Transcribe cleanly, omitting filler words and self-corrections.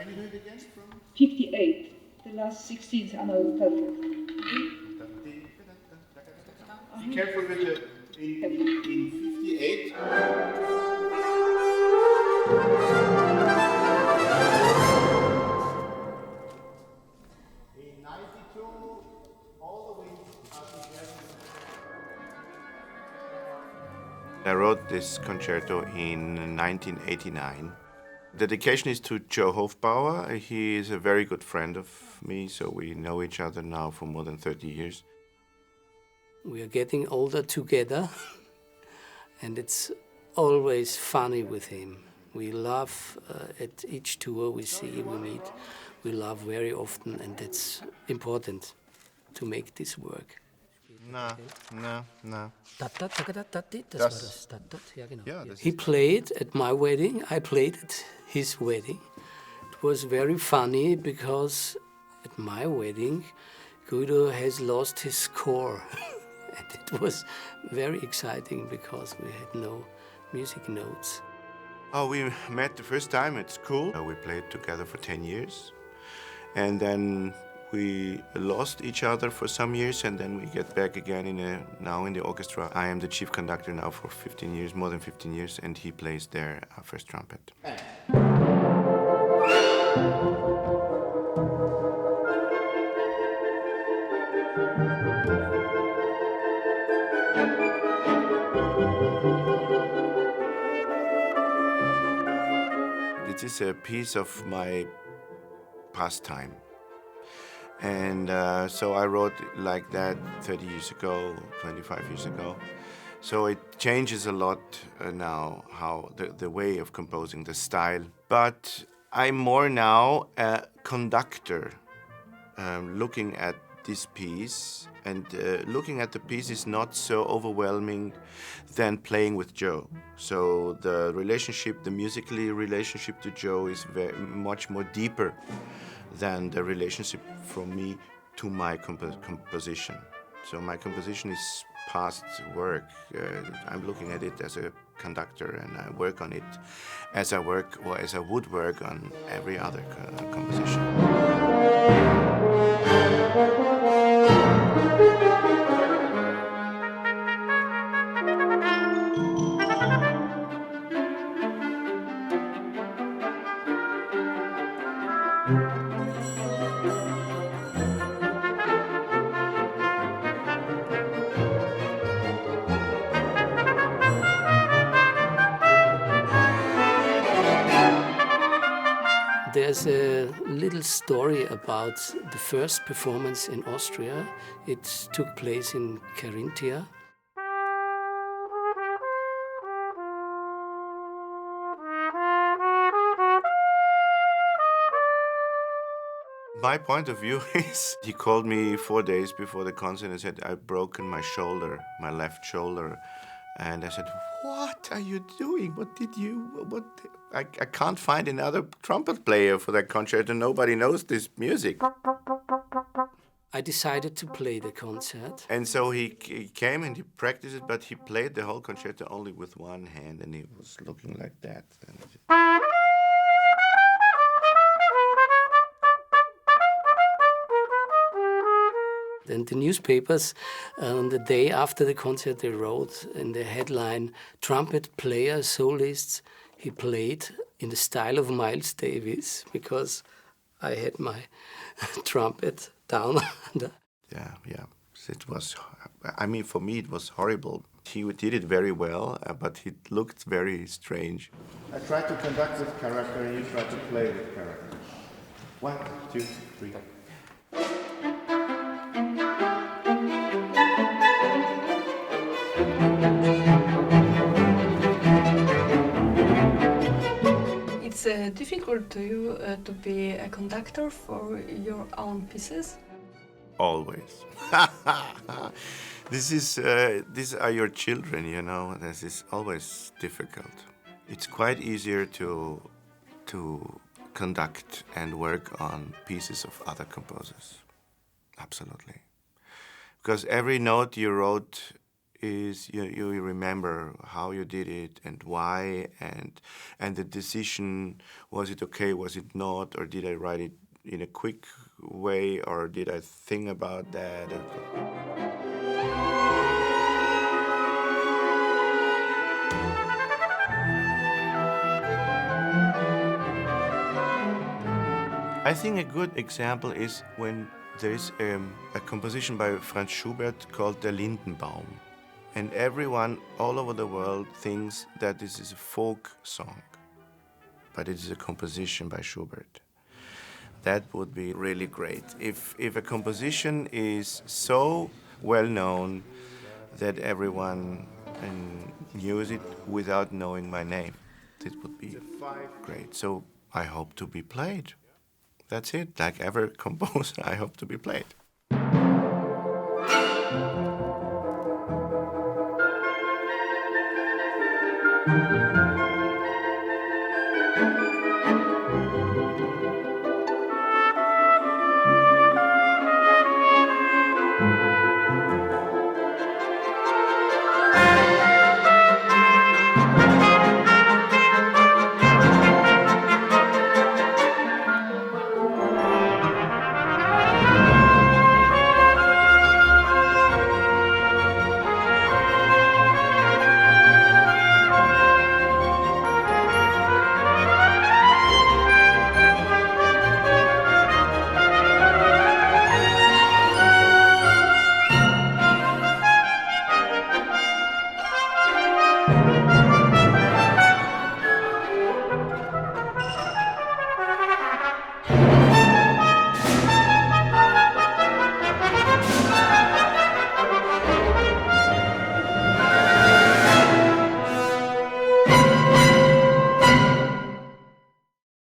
Can you do it again from? 58. The last 16th are not perfect. Be careful with the in 58. In 92, all the winds are together. I wrote this concerto in 1989. Dedication is to Josef Hofbauer. He is a very good friend of me, so we know each other now for more than 30 years. We are getting older together, and it's always funny with him. We laugh at each tour we see, we meet. We laugh very often, and that's important to make this work. No. He played at my wedding, I played at his wedding. It was very funny because at my wedding, Guido has lost his score. And it was very exciting because we had no music notes. Oh, we met the first time at school. We played together for 10 years. And then we lost each other for some years, and then we get back again now in the orchestra. I am the chief conductor now for 15 years, more than 15 years, and he plays there first trumpet. This is a piece of my pastime. And so I wrote like that 30 years ago, 25 years ago. So it changes a lot now, how the way of composing, the style. But I'm more now a conductor, looking at this piece. And looking at the piece is not so overwhelming than playing with Joe. So the relationship, the musically relationship to Joe is much more deeper than the relationship from me to my composition. So my composition is past work. I'm looking at it as a conductor, and I work on it as I work, or as I would work on every other composition. There's a little story about the first performance in Austria. It took place in Carinthia. My point of view is, he called me 4 days before the concert and said, I've broken my shoulder, my left shoulder. And I said, what are you doing? I can't find another trumpet player for that concert, and nobody knows this music. I decided to play the concert. And so he came and he practiced it, but he played the whole concerto only with one hand, and he was looking like that. And the newspapers, on the day after the concert, they wrote in the headline, "Trumpet player, soloist." He played in the style of Miles Davis, because I had my trumpet down under. Yeah. It was, for me, it was horrible. He did it very well, but it looked very strange. I tried to conduct with character, and you tried to play with character. 1, 2, 3. It's difficult to you to be a conductor for your own pieces? Always. These are your children, you know. This is always difficult. It's quite easier to conduct and work on pieces of other composers. Absolutely. Because every note you wrote is you remember how you did it and why, and the decision, was it okay, was it not, or did I write it in a quick way, or did I think about that? I think a good example is when there is a composition by Franz Schubert called Der Lindenbaum. And everyone all over the world thinks that this is a folk song, but it is a composition by Schubert. That would be really great. If a composition is so well known that everyone knows it without knowing my name, this would be great. So I hope to be played. That's it. Like every composer, I hope to be played.